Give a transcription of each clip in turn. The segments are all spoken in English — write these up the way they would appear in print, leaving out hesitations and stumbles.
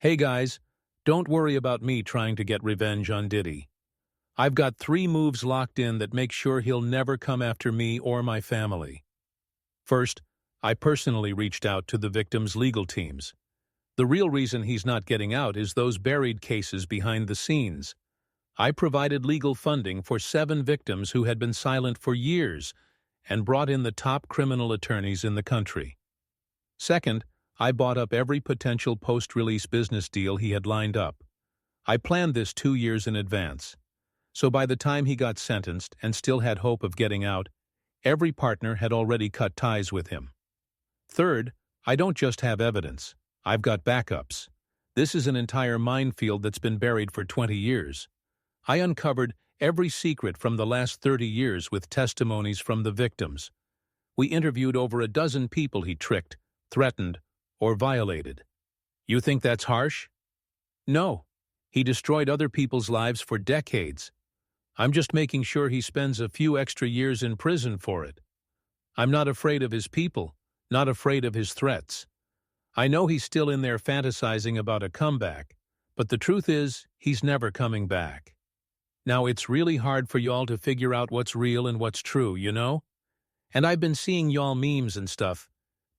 Hey guys, don't worry about me trying to get revenge on Diddy. I've got 3 moves locked in that make sure he'll never come after me or my family. First, I personally reached out to the victims' legal teams. The real reason he's not getting out is those buried cases behind the scenes. I provided legal funding for 7 victims who had been silent for years and brought in the top criminal attorneys in the country. Second, I bought up every potential post-release business deal he had lined up. I planned this 2 years in advance. So by the time he got sentenced and still had hope of getting out, every partner had already cut ties with him. Third, I don't just have evidence. I've got backups. This is an entire minefield that's been buried for 20 years. I uncovered every secret from the last 30 years with testimonies from the victims. We interviewed over a dozen people he tricked, threatened, or violated. You think that's harsh? No. He destroyed other people's lives for decades. I'm just making sure he spends a few extra years in prison for it. I'm not afraid of his people, not afraid of his threats. I know he's still in there fantasizing about a comeback, but the truth is, he's never coming back. Now, it's really hard for y'all to figure out what's real and what's true, you know? And I've been seeing y'all memes and stuff.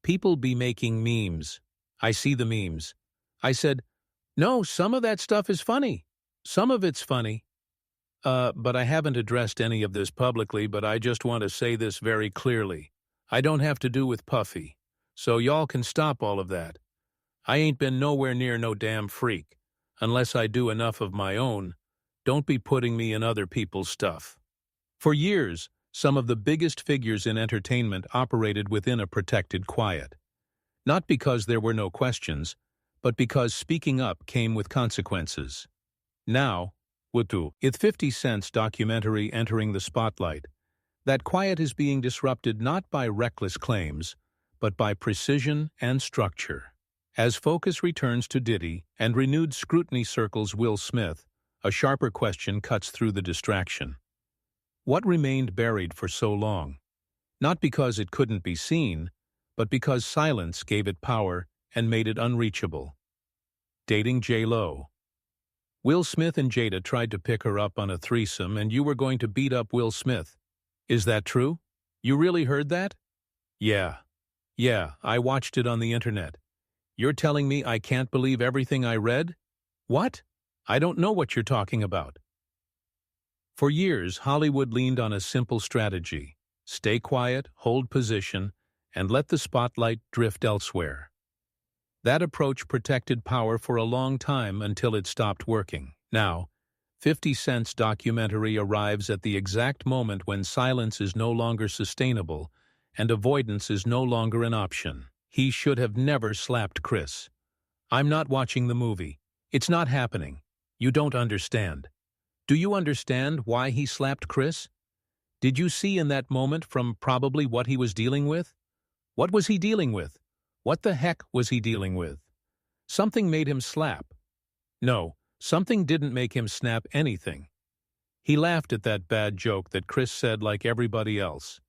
People be making memes. I see the memes. I said, no, some of that stuff is funny. Some of it's funny. But I haven't addressed any of this publicly, but I just want to say this very clearly. I don't have to do with Puffy, so y'all can stop all of that. I ain't been nowhere near no damn freak. Unless I do enough of my own, don't be putting me in other people's stuff. For years, some of the biggest figures in entertainment operated within a protected quiet. Not because there were no questions, but because speaking up came with consequences. Now, with 50 Cent's documentary entering the spotlight, that quiet is being disrupted not by reckless claims, but by precision and structure. As focus returns to Diddy and renewed scrutiny circles Will Smith, a sharper question cuts through the distraction. What remained buried for so long? Not because it couldn't be seen, but because silence gave it power and made it unreachable. Dating J-Lo. Will Smith and Jada tried to pick her up on a threesome and you were going to beat up Will Smith. Is that true? You really heard that? Yeah, I watched it on the internet. You're telling me I can't believe everything I read? What? I don't know what you're talking about. For years, Hollywood leaned on a simple strategy: stay quiet, hold position, and let the spotlight drift elsewhere. That approach protected power for a long time until it stopped working. Now, 50 Cent's documentary arrives at the exact moment when silence is no longer sustainable and avoidance is no longer an option. He should have never slapped Chris. I'm not watching the movie. It's not happening. You don't understand. Do you understand why he slapped Chris? Did you see in that moment from probably what he was dealing with? What was he dealing with? What the heck was he dealing with? Something made him slap. No, something didn't make him snap anything. He laughed at that bad joke that Chris said like everybody else.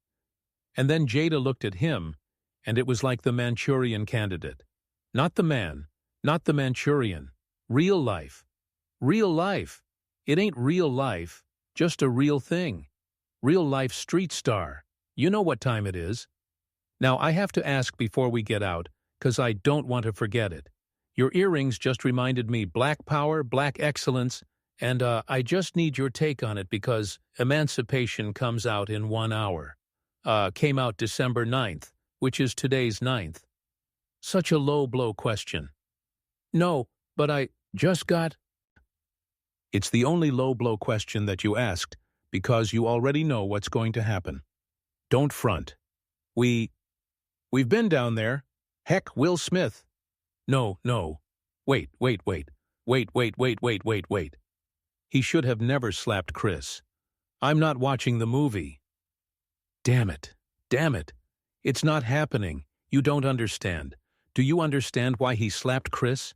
And then Jada looked at him, and it was like the Manchurian Candidate. Not the man, not the Manchurian. Real life. Real life. It ain't real life, just a real thing. Real life street star. You know what time it is. Now, I have to ask before we get out, 'cause I don't want to forget it. Your earrings just reminded me Black Power, Black Excellence, and I just need your take on it because Emancipation comes out in 1 hour. Came out December 9th, which is today's 9th. Such a low-blow question. No, but I just got... It's the only low-blow question that you asked because you already know what's going to happen. Don't front. We've been down there. Heck, Will Smith. No. Wait. He should have never slapped Chris. I'm not watching the movie. Damn it. It's not happening. You don't understand. Do you understand why he slapped Chris?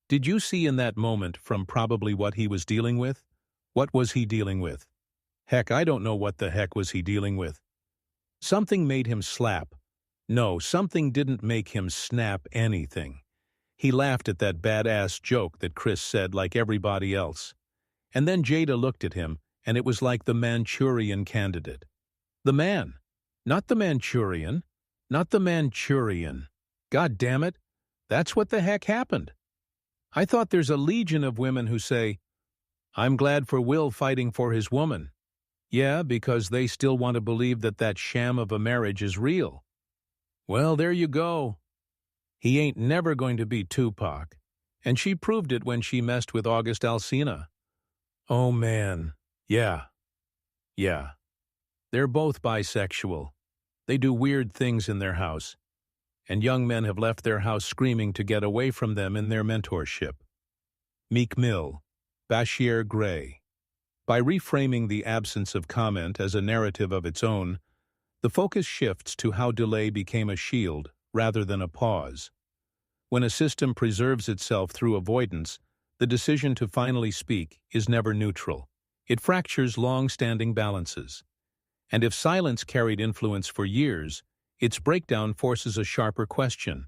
Did you see in that moment from probably what he was dealing with? What was he dealing with? Heck, I don't know what the heck was he dealing with. Something made him slap. No, something didn't make him snap anything. He laughed at that badass joke that Chris said like everybody else. And then Jada looked at him, and it was like the Manchurian Candidate. The man. Not the Manchurian. Not the Manchurian. God damn it. That's what the heck happened. I thought there's a legion of women who say, I'm glad for Will fighting for his woman. Yeah, because they still want to believe that that sham of a marriage is real. Well, there you go. He ain't never going to be Tupac. And she proved it when she messed with August Alsina. Oh, man. Yeah. They're both bisexual. They do weird things in their house. And young men have left their house screaming to get away from them in their mentorship. Meek Mill, Bashir Gray. By reframing the absence of comment as a narrative of its own, the focus shifts to how delay became a shield rather than a pause. When a system preserves itself through avoidance, the decision to finally speak is never neutral. It fractures long-standing balances. And if silence carried influence for years, its breakdown forces a sharper question.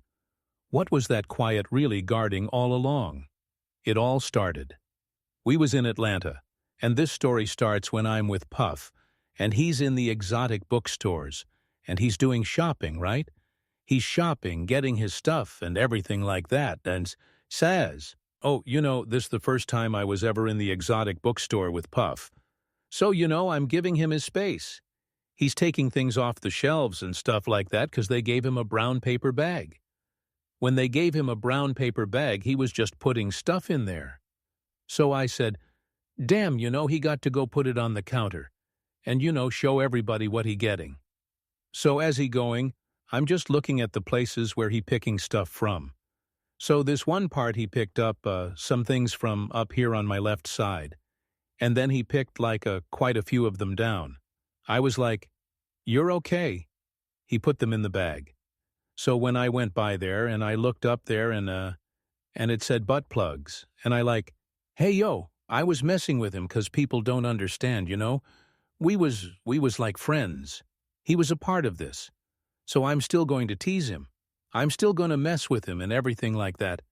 What was that quiet really guarding all along? It all started. We was in Atlanta, and this story starts when I'm with Puff, and he's in the exotic bookstores, and he's doing shopping, right? He's shopping, getting his stuff and everything like that, and says, oh, this the first time I was ever in the exotic bookstore with Puff. So, I'm giving him his space. He's taking things off the shelves and stuff like that because they gave him a brown paper bag. When they gave him a brown paper bag, he was just putting stuff in there. So I said, damn, he got to go put it on the counter and, show everybody what he getting. So as he going, I'm just looking at the places where he picking stuff from. So this one part he picked up some things from up here on my left side, and then he picked quite a few of them down. I was like, you're okay. He put them in the bag. So when I went by there and I looked up there and it said butt plugs, and hey yo, I was messing with him because people don't understand, We was like friends. He was a part of this. So I'm still going to tease him. I'm still going to mess with him and everything like that.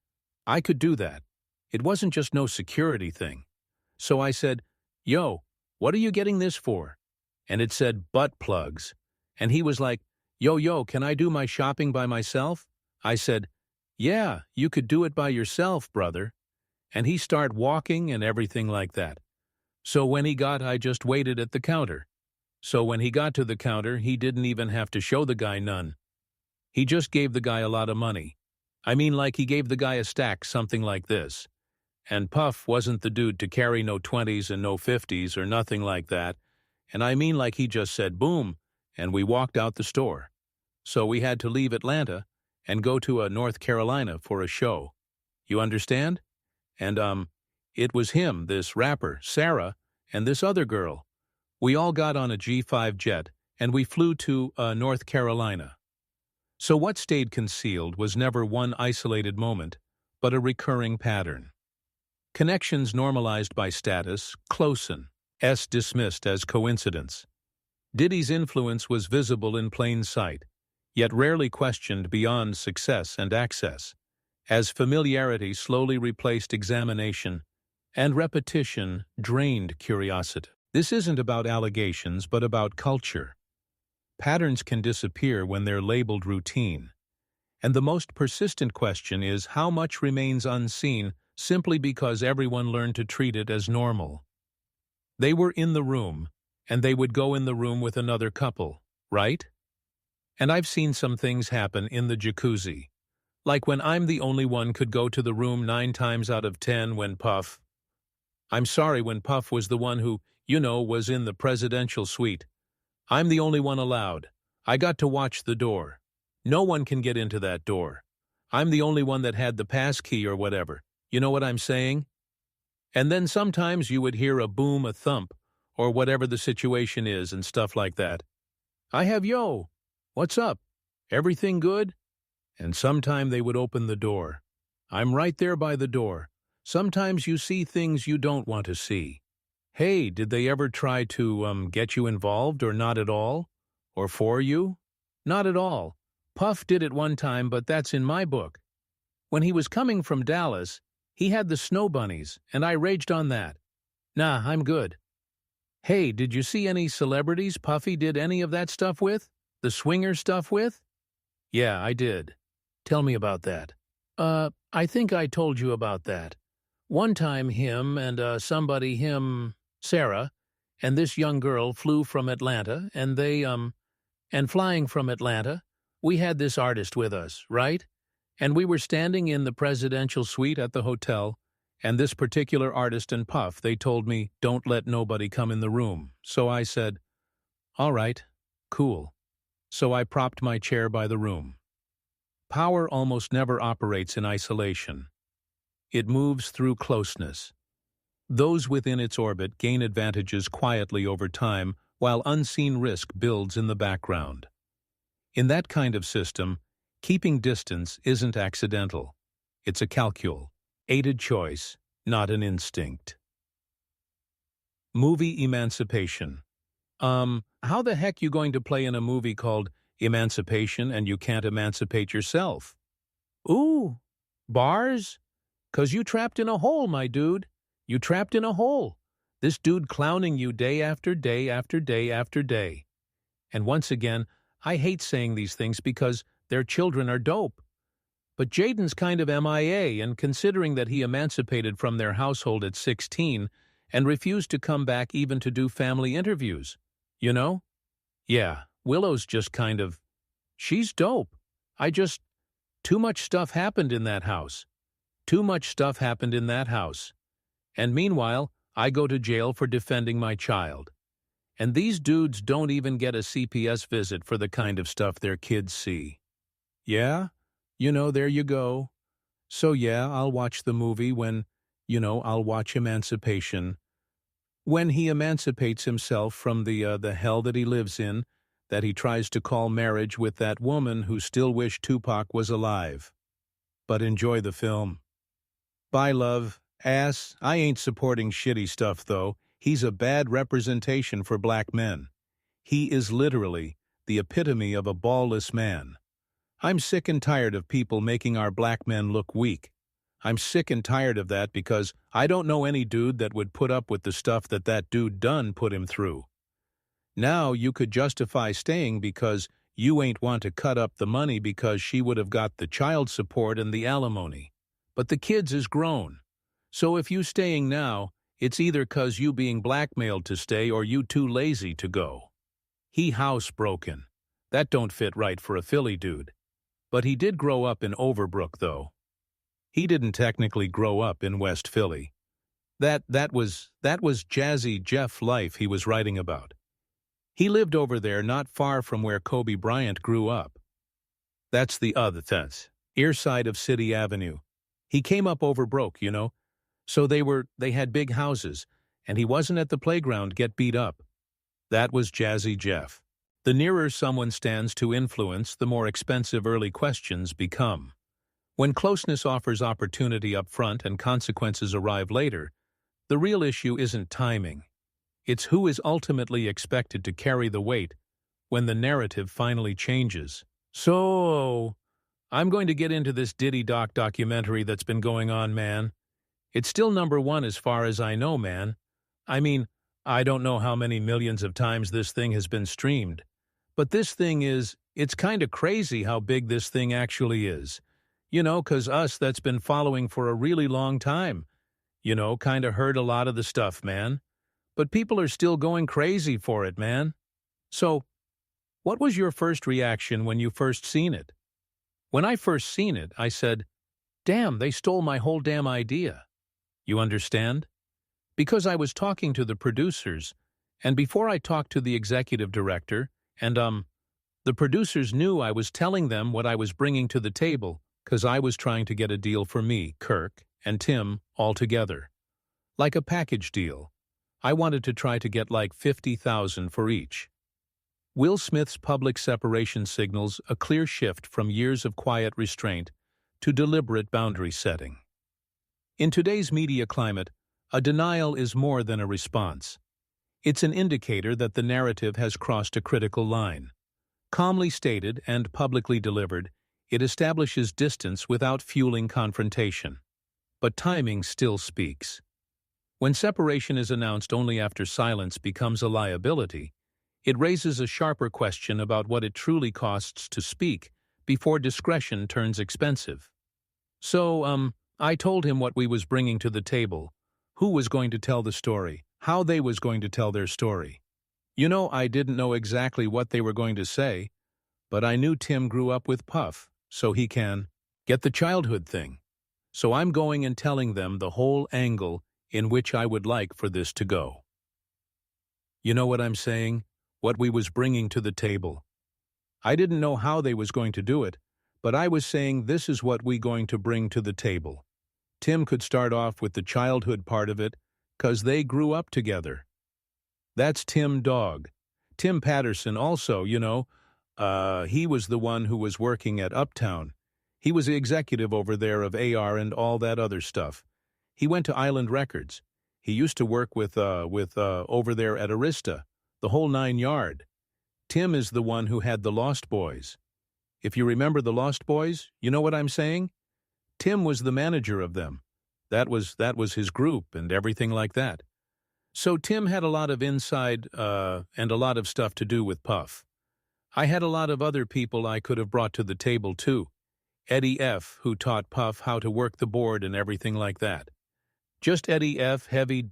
I could do that. It wasn't just no security thing. So I said, yo, what are you getting this for? And it said butt plugs. And he was like, yo, can I do my shopping by myself? I said, yeah, you could do it by yourself, brother. And he started walking and everything like that. So when I just waited at the counter. So when he got to the counter, he didn't even have to show the guy none. He just gave the guy a lot of money. I mean, he gave the guy a stack, something like this. And Puff wasn't the dude to carry no 20s and no 50s or nothing like that. And I mean, he just said boom, and we walked out the store. So we had to leave Atlanta and go to North Carolina for a show. You understand? And, it was him, this rapper, Sarah, and this other girl. We all got on a G5 jet, and we flew to North Carolina. So what stayed concealed was never one isolated moment, but a recurring pattern. Connections normalized by status, closen, dismissed as coincidence. Diddy's influence was visible in plain sight, yet rarely questioned beyond success and access, as familiarity slowly replaced examination, and repetition drained curiosity. This isn't about allegations, but about culture. Patterns can disappear when they're labeled routine. And the most persistent question is how much remains unseen simply because everyone learned to treat it as normal. They were in the room, and they would go in the room with another couple, right? And I've seen some things happen in the jacuzzi. Like when I'm the only one could go to the room 9 times out of 10 when Puff was the one who, was in the presidential suite. I'm the only one allowed. I got to watch the door. No one can get into that door. I'm the only one that had the pass key or whatever. You know what I'm saying? And then sometimes you would hear a boom, a thump, or whatever the situation is and stuff like that. I have yo. What's up? Everything good? And sometime they would open the door. I'm right there by the door. Sometimes you see things you don't want to see. Hey, did they ever try to get you involved or not at all? Or for you? Not at all. Puff did it one time, but that's in my book. When he was coming from Dallas, he had the snow bunnies, and I raged on that. Nah, I'm good. Hey, did you see any celebrities Puffy did any of that stuff with? The swinger stuff with? Yeah, I did. Tell me about that. I think I told you about that. One time him and Sarah, and this young girl flew from Atlanta, and and flying from Atlanta, we had this artist with us, right? And we were standing in the presidential suite at the hotel, and this particular artist and Puff, they told me, don't let nobody come in the room. So I said, all right, cool. So I propped my chair by the room. Power almost never operates in isolation. It moves through closeness. Those within its orbit gain advantages quietly over time, while unseen risk builds in the background. In that kind of system, keeping distance isn't accidental. It's a calcul, aided choice, not an instinct. Movie emancipation. How the heck you going to play in a movie called Emancipation and you can't emancipate yourself? Ooh, bars? 'Cause you trapped in a hole, my dude. You trapped in a hole. This dude clowning you day after day after day after day. And once again, I hate saying these things because their children are dope. But Jaden's kind of MIA, and considering that he emancipated from their household at 16 and refused to come back even to do family interviews. You know? Yeah, Willow's just kind of... She's dope. Too much stuff happened in that house. Too much stuff happened in that house. And meanwhile, I go to jail for defending my child. And these dudes don't even get a CPS visit for the kind of stuff their kids see. Yeah? There you go. So yeah, I'll watch the movie when, I'll watch Emancipation. When he emancipates himself from the hell that he lives in, that he tries to call marriage with that woman who still wished Tupac was alive. But enjoy the film. Bye, love. Ass, I ain't supporting shitty stuff, though. He's a bad representation for black men. He is literally the epitome of a ballless man. I'm sick and tired of people making our black men look weak. I'm sick and tired of that because I don't know any dude that would put up with the stuff that dude done put him through. Now you could justify staying because you ain't want to cut up the money because she would have got the child support and the alimony. But the kids is grown. So if you staying now, it's either 'cause you being blackmailed to stay or you too lazy to go. He housebroken. That don't fit right for a Philly dude. But he did grow up in Overbrook, though. He didn't technically grow up in West Philly. That was Jazzy Jeff life he was writing about. He lived over there not far from where Kobe Bryant grew up. That's the other sense, ear side of City Avenue. He came up Overbrook, So they had big houses, and he wasn't at the playground get beat up. That was Jazzy Jeff. The nearer someone stands to influence, the more expensive early questions become. When closeness offers opportunity up front and consequences arrive later, the real issue isn't timing. It's who is ultimately expected to carry the weight when the narrative finally changes. So, I'm going to get into this Diddy documentary that's been going on, man. It's still #1 as far as I know, man. I mean, I don't know how many millions of times this thing has been streamed. But this thing it's kind of crazy how big this thing actually is. 'Cause us that's been following for a really long time, kind of heard a lot of the stuff, man. But people are still going crazy for it, man. So, what was your first reaction when you first seen it? When I first seen it, I said, damn, they stole my whole damn idea. You understand? Because I was talking to the producers, and before I talked to the executive director, and the producers knew I was telling them what I was bringing to the table, 'cause I was trying to get a deal for me, Kirk, and Tim all together. Like a package deal. I wanted to try to get like $50,000 for each. Will Smith's public separation signals a clear shift from years of quiet restraint to deliberate boundary setting. In today's media climate, a denial is more than a response. It's an indicator that the narrative has crossed a critical line. Calmly stated and publicly delivered, It establishes distance without fueling confrontation. But timing still speaks. When separation is announced only after silence becomes a liability, it raises a sharper question about what it truly costs to speak before discretion turns expensive. So, I told him what we was bringing to the table, who was going to tell the story, how they was going to tell their story. I didn't know exactly what they were going to say, but I knew Tim grew up with Puff, so he can get the childhood thing. So I'm going and telling them the whole angle in which I would like for this to go. You know what I'm saying? What we was bringing to the table. I didn't know how they was going to do it, but I was saying this is what we going to bring to the table. Tim could start off with the childhood part of it, 'cause they grew up together. That's Tim Dog. Tim Patterson also, he was the one who was working at Uptown. He was the executive over there of AR and all that other stuff. He went to Island Records. He used to work with over there at Arista, the whole 9 yard. Tim is the one who had the Lost Boys. If you remember the Lost Boys, you know what I'm saying? Tim was the manager of them. That was his group and everything like that. So Tim had a lot of inside and a lot of stuff to do with Puff. I had a lot of other people I could have brought to the table too. Eddie F., who taught Puff how to work the board and everything like that. Just Eddie F., Heavy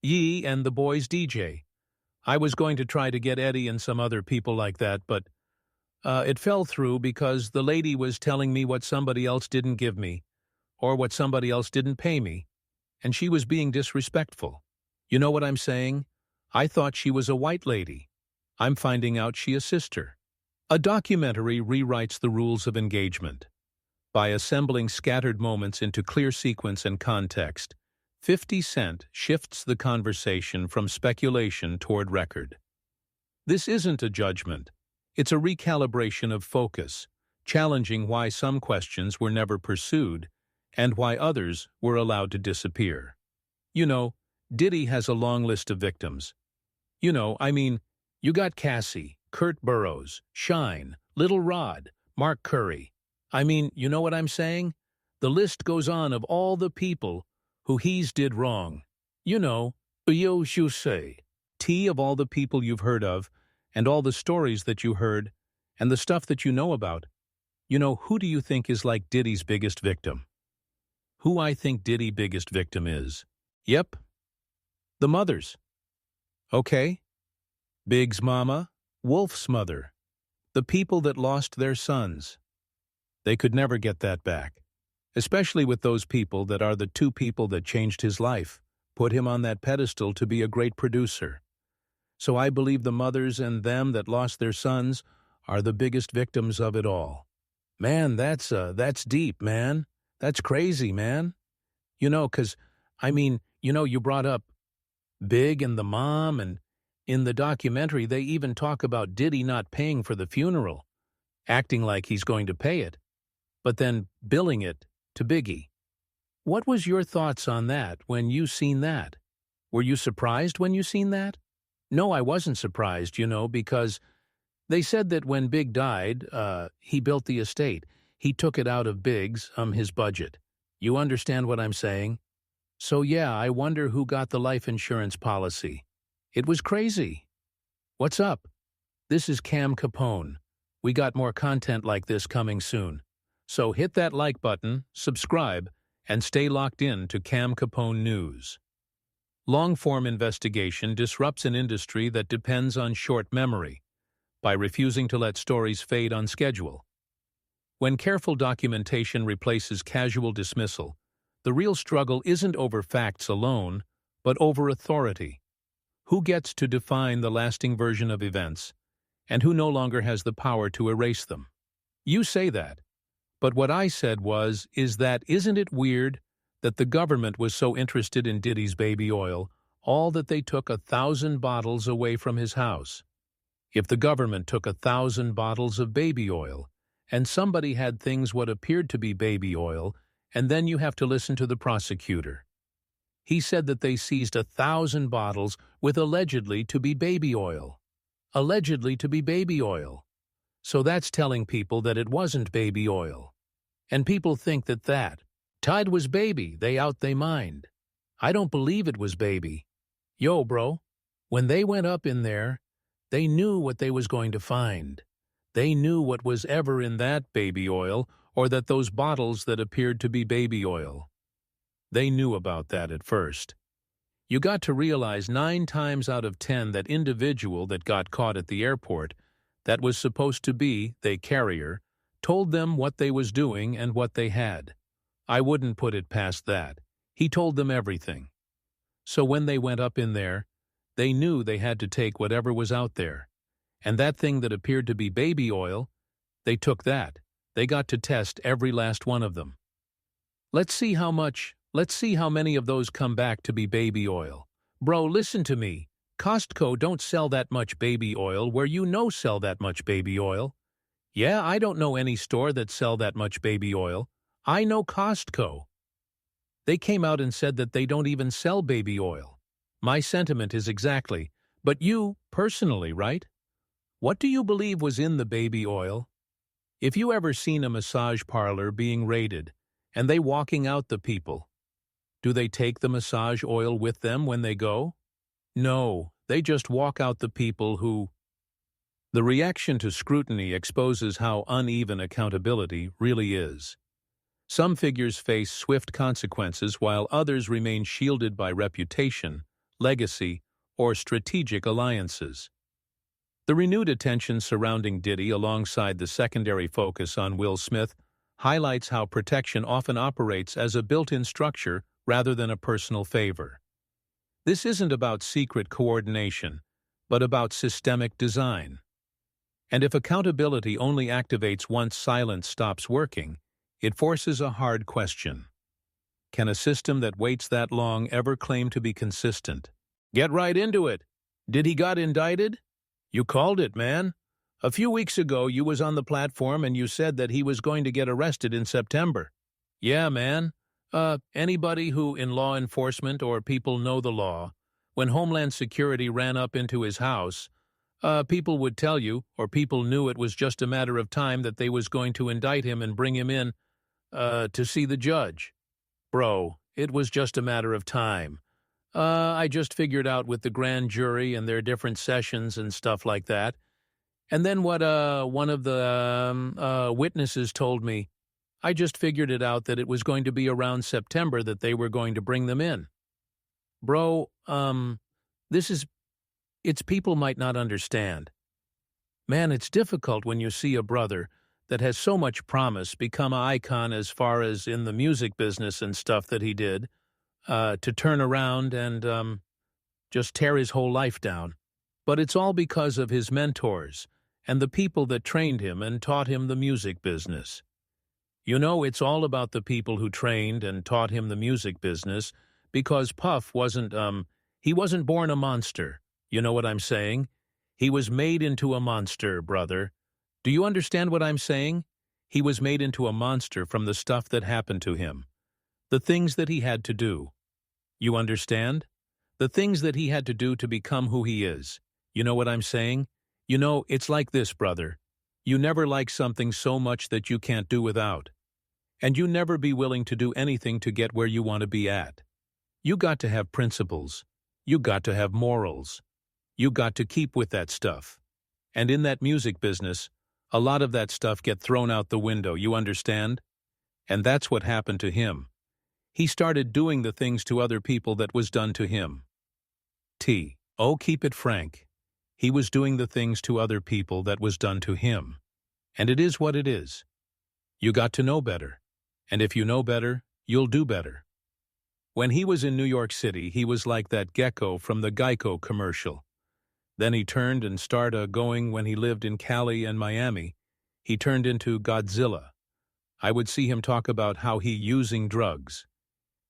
Yee, and the boys DJ. I was going to try to get Eddie and some other people like that, but it fell through because the lady was telling me what somebody else didn't give me, or what somebody else didn't pay me, and she was being disrespectful. You know what I'm saying? I thought she was a white lady. I'm finding out she a sister. A documentary rewrites the rules of engagement. By assembling scattered moments into clear sequence and context, 50 Cent shifts the conversation from speculation toward record. This isn't a judgment. It's a recalibration of focus, challenging why some questions were never pursued and why others were allowed to disappear. Diddy has a long list of victims. You got Cassie, Kurt Burrows, Shine, Little Rod, Mark Curry. You know what I'm saying? The list goes on of all the people who he's did wrong. You say. T of all the people you've heard of, and all the stories that you heard, and the stuff that you know about. Who do you think is like Diddy's biggest victim? Who I think Diddy's biggest victim is? Yep. The mothers. Okay. Big's mama, Wolf's mother. The people that lost their sons. They could never get that back. Especially with those people that are the two people that changed his life, put him on that pedestal to be a great producer. So I believe the mothers and them that lost their sons are the biggest victims of it all. Man, that's deep, man. That's crazy, man. 'Cause, you brought up Big and the mom, and in the documentary they even talk about Diddy not paying for the funeral, acting like he's going to pay it, but then billing it to Biggie. What was your thoughts on that when you seen that? Were you surprised when you seen that? No, I wasn't surprised, because they said that when Big died, he built the estate. He took it out of Big's, his budget. You understand what I'm saying? So yeah, I wonder who got the life insurance policy. It was crazy. What's up? This is Cam Capone. We got more content like this coming soon. So hit that like button, subscribe, and stay locked in to Cam Capone News. Long-form investigation disrupts an industry that depends on short memory by refusing to let stories fade on schedule. When careful documentation replaces casual dismissal, the real struggle isn't over facts alone, but over authority. Who gets to define the lasting version of events, and who no longer has the power to erase them? You say that, but what I said isn't it weird that the government was so interested in Diddy's baby oil, all that they took 1,000 bottles away from his house? If the government took 1,000 bottles of baby oil, and somebody had things what appeared to be baby oil, and then you have to listen to the prosecutor. He said that they seized 1,000 bottles with allegedly to be baby oil. Allegedly to be baby oil. So that's telling people that it wasn't baby oil. And people think that Tide was baby, they out they mind. I don't believe it was baby. Yo, bro, when they went up in there, they knew what they was going to find. They knew what was ever in that baby oil, or that those bottles that appeared to be baby oil. They knew about that at first. You got to realize 9 times out of 10 that individual that got caught at the airport, that was supposed to be, they carrier, told them what they was doing and what they had. I wouldn't put it past that. He told them everything. So when they went up in there, they knew they had to take whatever was out there. And that thing that appeared to be baby oil, they took that. They got to test every last one of them. Let's see how many of those come back to be baby oil. Bro, listen to me. Costco don't sell that much baby oil where you know sell that much baby oil. Yeah, I don't know any store that sell that much baby oil. I know Costco. They came out and said that they don't even sell baby oil. My sentiment is exactly, but you, personally, right? What do you believe was in the baby oil? If you ever seen a massage parlor being raided, and they walking out the people, do they take the massage oil with them when they go? No, they just walk out the people who... The reaction to scrutiny exposes how uneven accountability really is. Some figures face swift consequences while others remain shielded by reputation, legacy, or strategic alliances. The renewed attention surrounding Diddy alongside the secondary focus on Will Smith highlights how protection often operates as a built-in structure rather than a personal favor. This isn't about secret coordination, but about systemic design. And if accountability only activates once silence stops working, it forces a hard question. Can a system that waits that long ever claim to be consistent? Get right into it. Did he got indicted? You called it, man. A few weeks ago, you was on the platform and you said that he was going to get arrested in September. Yeah, man. Anybody who in law enforcement or people know the law, when Homeland Security ran up into his house, people would tell you, or people knew it was just a matter of time that they was going to indict him and bring him in, to see the judge. Bro, it was just a matter of time. I just figured out with the grand jury and their different sessions and stuff like that. And then what one of the witnesses told me, I just figured it out that it was going to be around September that they were going to bring them in. Bro, it's people might not understand. Man, it's difficult when you see a brother that has so much promise become an icon as far as in the music business and stuff that he did, to turn around and just tear his whole life down. But it's all because of his mentors and the people that trained him and taught him the music business. You know, it's all about the people who trained and taught him the music business, because Puff he wasn't born a monster. You know what I'm saying? He was made into a monster, brother. Do you understand what I'm saying? He was made into a monster from the stuff that happened to him. The things that he had to do. You understand? The things that he had to do to become who he is. You know what I'm saying? You know, it's like this, brother. You never like something so much that you can't do without. And you never be willing to do anything to get where you want to be at. You got to have principles. You got to have morals. You got to keep with that stuff. And in that music business, a lot of that stuff get thrown out the window, you understand? And that's what happened to him. He started doing the things to other people that was done to him. Keep it frank. He was doing the things to other people that was done to him. And it is what it is. You got to know better. And if you know better, you'll do better. When he was in New York City, he was like that gecko from the Geico commercial. Then he turned and started going when he lived in Cali and Miami. He turned into Godzilla. I would see him talk about how he using drugs.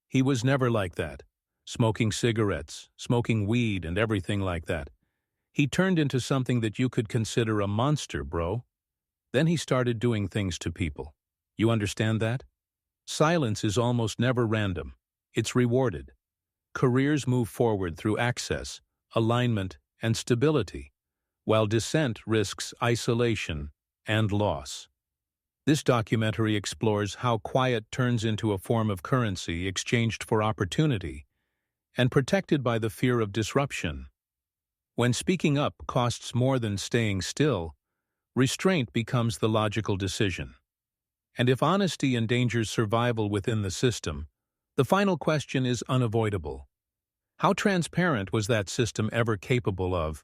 He was never like that. Smoking cigarettes, smoking weed and everything like that. He turned into something that you could consider a monster, bro. Then he started doing things to people. You understand that? Silence is almost never random. It's rewarded. Careers move forward through access, alignment, and stability, while dissent risks isolation and loss. This documentary explores how quiet turns into a form of currency exchanged for opportunity and protected by the fear of disruption. When speaking up costs more than staying still, restraint becomes the logical decision. And if honesty endangers survival within the system, the final question is unavoidable. How transparent was that system ever capable of